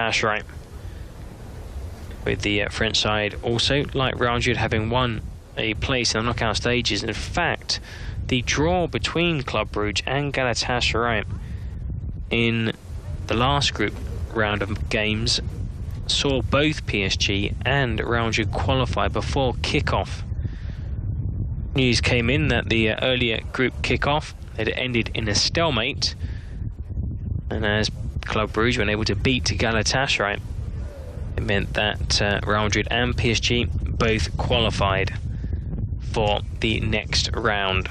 Galatasaray. With the French side also, like Real Madrid, having won a place in the knockout stages. In fact, the draw between Club Brugge and Galatasaray in the last group round of games saw both PSG and Real Madrid qualify before kick-off. News came in that the earlier group kick-off had ended in a stalemate, and as Club Brugge were able to beat Galatasaray, it meant that Real Madrid and PSG both qualified for the next round.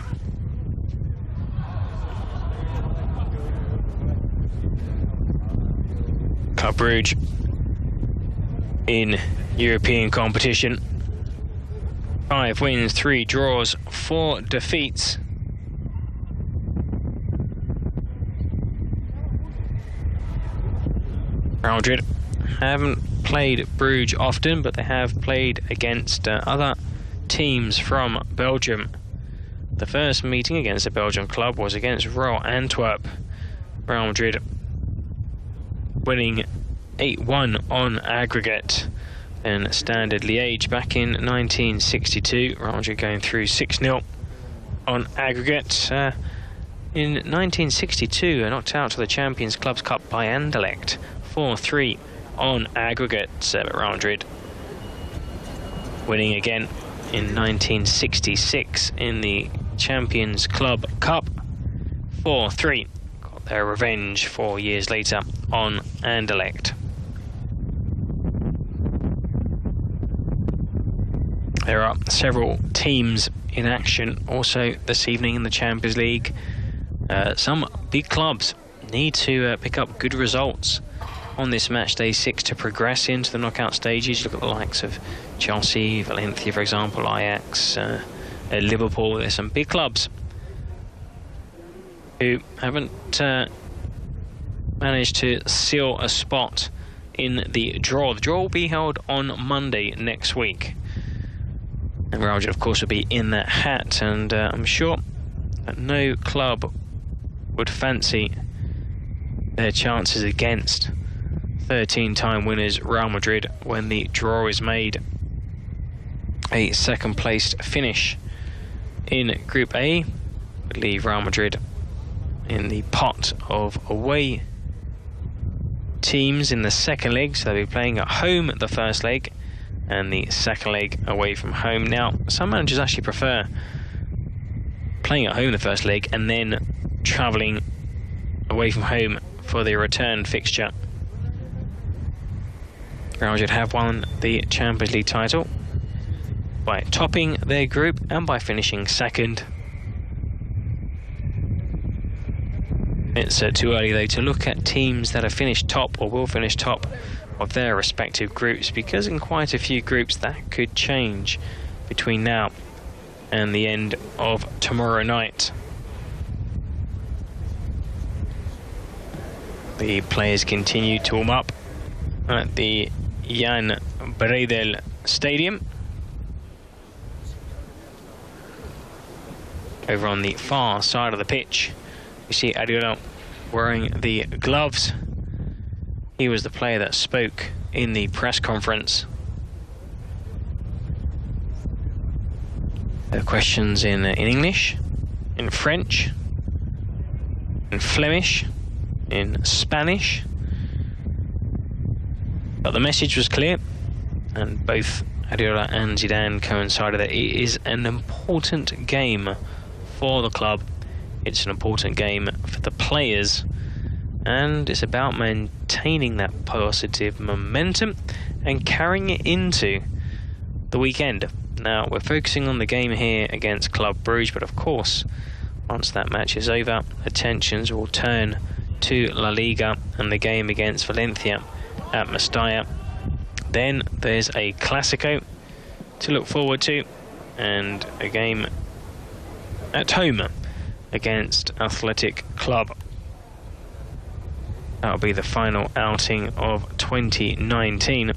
Club Brugge in European competition: 5 wins, 3 draws, 4 defeats. Real Madrid haven't played Brugge often, but they have played against other teams from Belgium. The first meeting against a Belgian club was against Royal Antwerp. Real Madrid winning 8-1 on aggregate. And Standard Liège back in 1962, Real Madrid going through 6-0 on aggregate. In 1962, knocked out to the Champions Clubs Cup by Anderlecht, 4-3 on aggregate. Real Madrid winning again in 1966 in the Champions Club Cup, 4-3. Got their revenge 4 years later on Anderlecht. There are several teams in action also this evening in the Champions League. Some big clubs need to pick up good results on this match day 6 to progress into the knockout stages. Look at the likes of Chelsea, Valencia, for example, Ajax, Liverpool. There's some big clubs who haven't managed to seal a spot in the draw. The draw will be held on Monday next week. And Real Madrid, of course, will be in that hat, and I'm sure that no club would fancy their chances against 13-time winners Real Madrid when the draw is made. A second-placed finish in Group A would leave Real Madrid in the pot of away teams in the second leg, so they'll be playing at home the first leg and the second leg away from home. Now, some managers actually prefer playing at home the first leg and then travelling away from home for the return fixture. Real Madrid have won the Champions League title by topping their group and by finishing second. It's too early, though, to look at teams that have finished top or will finish top of their respective groups, because in quite a few groups that could change between now and the end of tomorrow night. The players continue to warm up at the Jan Breidel Stadium. Over on the far side of the pitch, you see Adiola wearing the gloves. He was the player that spoke in the press conference. There are questions in English, in French, in Flemish, in Spanish. But the message was clear, and both Adiola and Zidane coincided that it is an important game for the club. It's an important game for the players, and it's about maintaining that positive momentum and carrying it into the weekend. Now, we're focusing on the game here against Club Brugge, but of course, once that match is over, attentions will turn to La Liga and the game against Valencia at Mestalla. Then there's a Clásico to look forward to, and a game at home against Athletic Club. That'll be the final outing of 2019.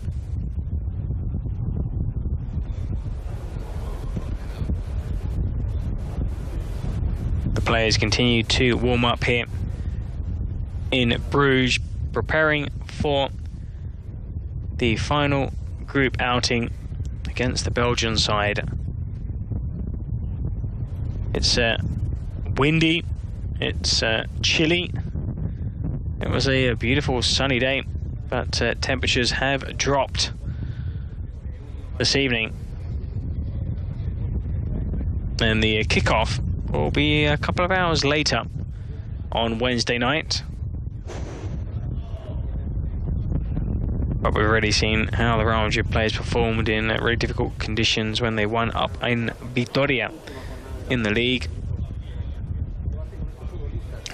The players continue to warm up here in Bruges, preparing for the final group outing against the Belgian side. It's windy, it's chilly. It was a beautiful sunny day, but temperatures have dropped this evening. And the kickoff will be a couple of hours later on Wednesday night. But we've already seen how the Real Madrid players performed in really difficult conditions when they won up in Vitoria in the league.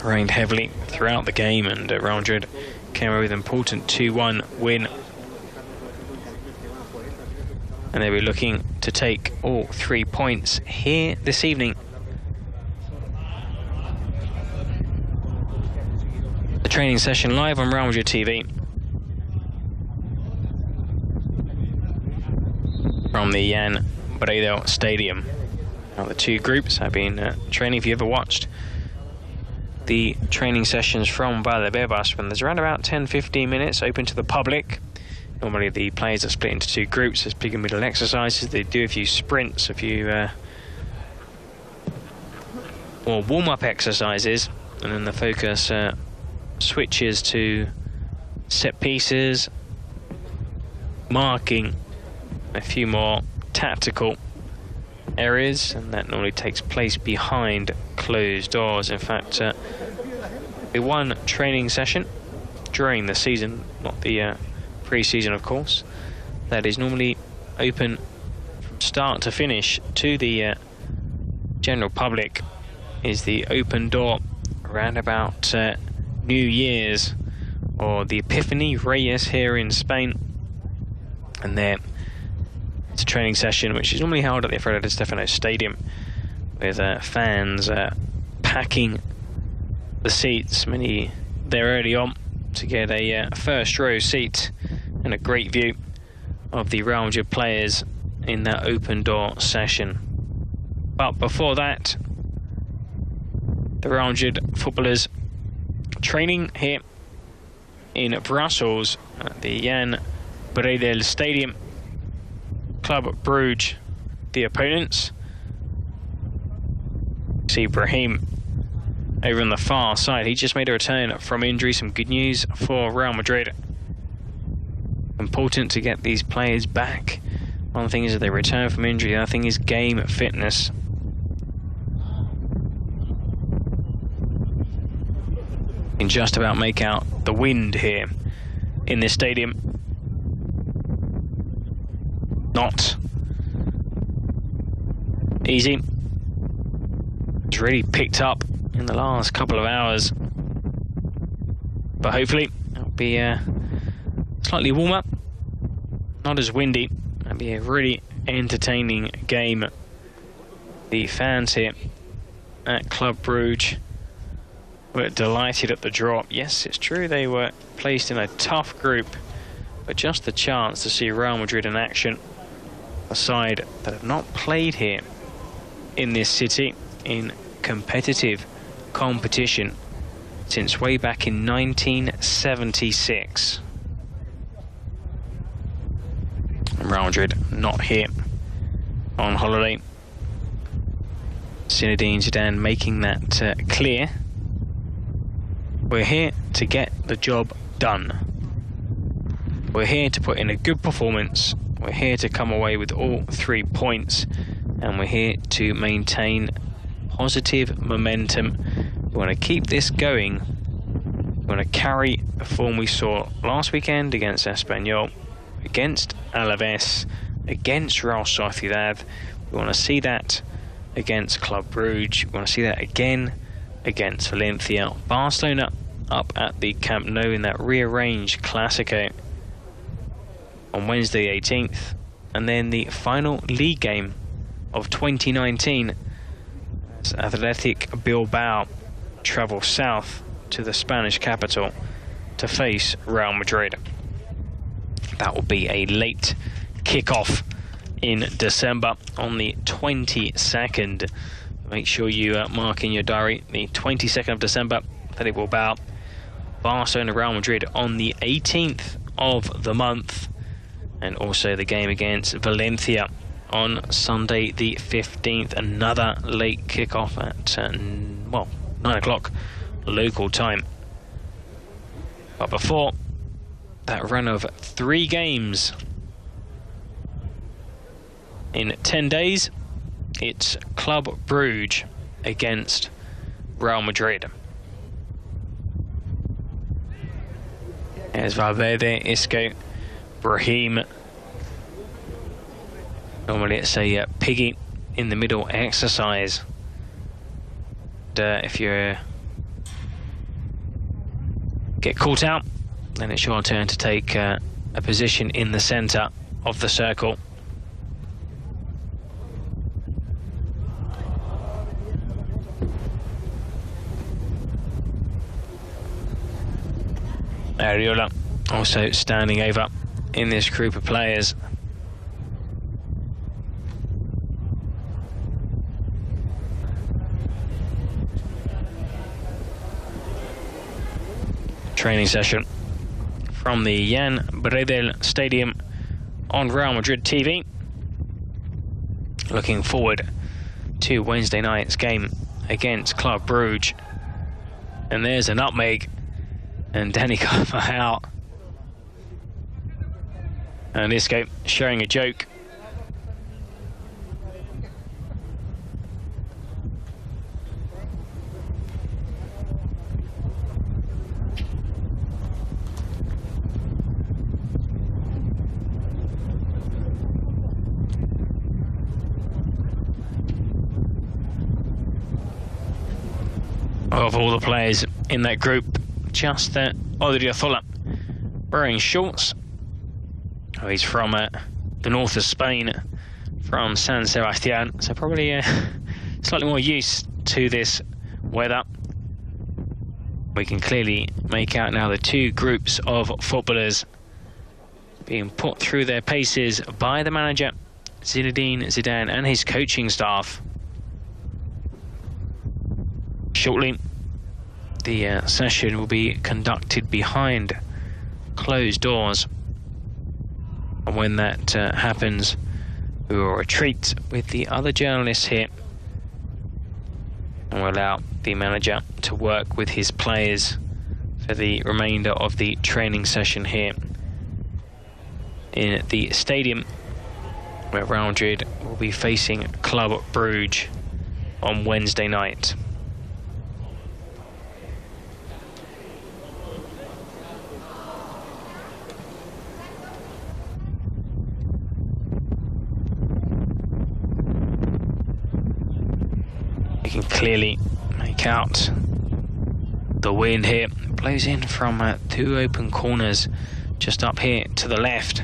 Rained heavily throughout the game, and Real Madrid came away with an important 2-1 win. And they'll be looking to take all 3 points here this evening. The training session live on Real Madrid TV. From the Jan Brugge Stadium. Now the two groups have been training. If you ever watched the training sessions from Valdebebas, when there's around about 10-15 minutes open to the public, normally the players are split into two groups. There's big and middle exercises. They do a few sprints, a few or warm-up exercises, and then the focus switches to set pieces, marking, a few more tactical areas, and that normally takes place behind closed doors. In fact, the one training session during the season, not the pre-season of course, that is normally open from start to finish to the general public, is the open door around about New Year's, or the Epiphany Reyes here in Spain. And there it's a training session which is normally held at the Alfredo Di Stefano Stadium, with fans packing the seats, many there early on, to get a first row seat and a great view of the Real Madrid players in that open door session. But before that, the Real Madrid footballers training here in Brussels at the Jan Brugge Stadium. Club Brugge, the opponents. See Brahim over on the far side. He just made a return from injury. Some good news for Real Madrid. Important to get these players back. One thing is that they return from injury. The other thing is game fitness. You can just about make out the wind here in this stadium. Not easy. It's really picked up in the last couple of hours, but hopefully it'll be slightly warmer, not as windy. It'll be a really entertaining game. The fans here at Club Brugge were delighted at the drop. Yes, it's true they were placed in a tough group, but just the chance to see Real Madrid in action, a side that have not played here in this city in competitive competition since way back in 1976. And Real Madrid not here on holiday. Zinedine Zidane making that clear. We're here to get the job done. We're here to put in a good performance. We're here to come away with all 3 points, and we're here to maintain positive momentum. We want to keep this going. We want to carry the form we saw last weekend against Espanyol, against Alaves, against Real Sociedad. We want to see that against Club Brugge. We want to see that again against Valencia. Barcelona up at the Camp Nou in that rearranged Clásico on Wednesday 18th, and then the final league game of 2019 as Athletic Bilbao travel south to the Spanish capital to face Real Madrid. That will be a late kickoff in December on the 22nd. Make sure you mark in your diary the 22nd of December, Athletic Bilbao, Barcelona Real Madrid on the 18th of the month. and also the game against Valencia on Sunday the 15th. Another late kickoff at 9 o'clock local time. But before that run of 3 games in 10 days, it's Club Brugge against Real Madrid. There's Valverde, Isco, Brahim. Normally it's a piggy in the middle exercise. And, if you get caught out, then it's your turn to take a position in the centre of the circle. Ariola also standing over in this group of players. Training session from the Jan Bredel Stadium on Real Madrid TV. Looking forward to Wednesday night's game against Club Brugge. And there's a nutmeg. And Danny Carvajal and Isco showing a joke. Of all the players in that group, just Odriozola wearing shorts. Oh, he's from the north of Spain, from San Sebastian, so probably slightly more used to this weather. We can clearly make out now the 2 groups of footballers being put through their paces by the manager, Zinedine Zidane, and his coaching staff. Shortly, the session will be conducted behind closed doors. And when that happens, we will retreat with the other journalists here and we'll allow the manager to work with his players for the remainder of the training session here in the stadium where Real Madrid will be facing Club Brugge on Wednesday night. You can clearly make out the wind here. It blows in from 2 open corners just up here to the left.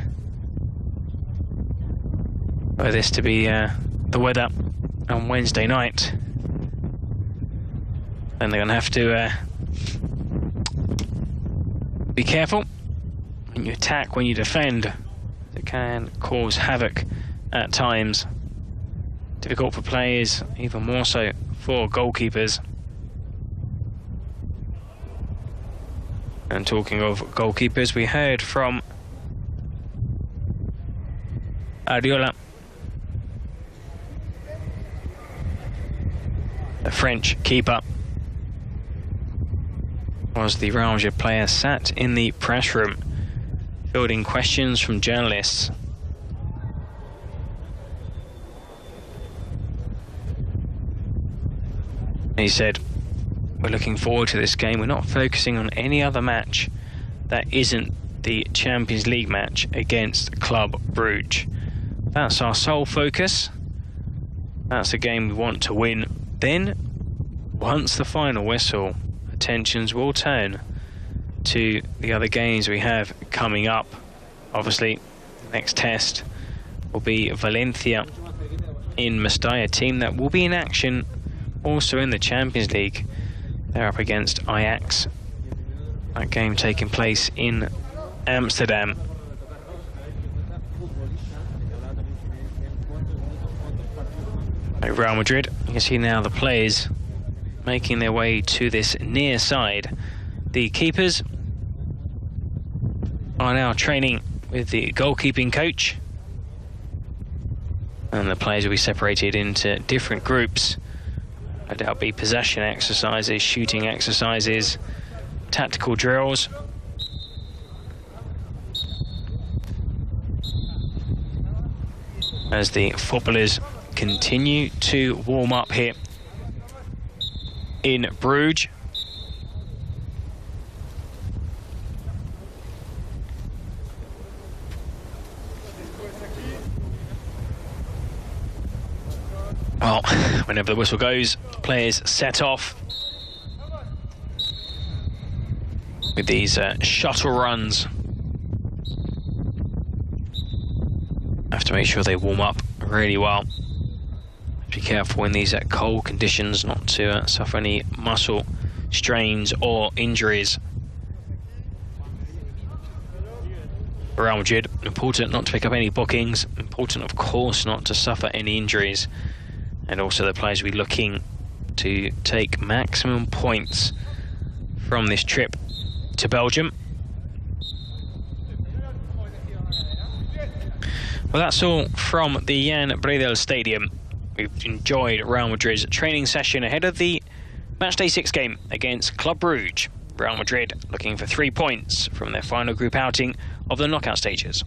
For this to be the weather on Wednesday night. And they're going to have to be careful when you attack, when you defend. It can cause havoc at times. Difficult for players, even more so for goalkeepers. And talking of goalkeepers, we heard from Ariola, the French keeper, was the Real Madrid player sat in the press room fielding questions from journalists. He said, "We're looking forward to this game. We're not focusing on any other match that isn't the Champions League match against Club Brugge. That's our sole focus. That's a game we want to win. Then, once the final whistle, attentions will turn to the other games we have coming up. Obviously, the next test will be Valencia in Mestalla, a team that will be in action also in the Champions League. They're up against Ajax. That game taking place in Amsterdam. Real Madrid, you can see now the players making their way to this near side. The keepers are now training with the goalkeeping coach. And the players will be separated into different groups. No doubt be possession exercises, shooting exercises, tactical drills. As the footballers continue to warm up here in Brugge. Well, whenever the whistle goes, players set off with these shuttle runs. Have to make sure they warm up really well. Be careful in these cold conditions not to suffer any muscle strains or injuries. Real Madrid, important not to pick up any bookings. Important, of course, not to suffer any injuries. And also the players will be looking to take maximum points from this trip to Belgium. Well, that's all from the Jan Breidel Stadium. We've enjoyed Real Madrid's training session ahead of the Matchday 6 game against Club Brugge. Real Madrid looking for 3 points from their final group outing of the knockout stages.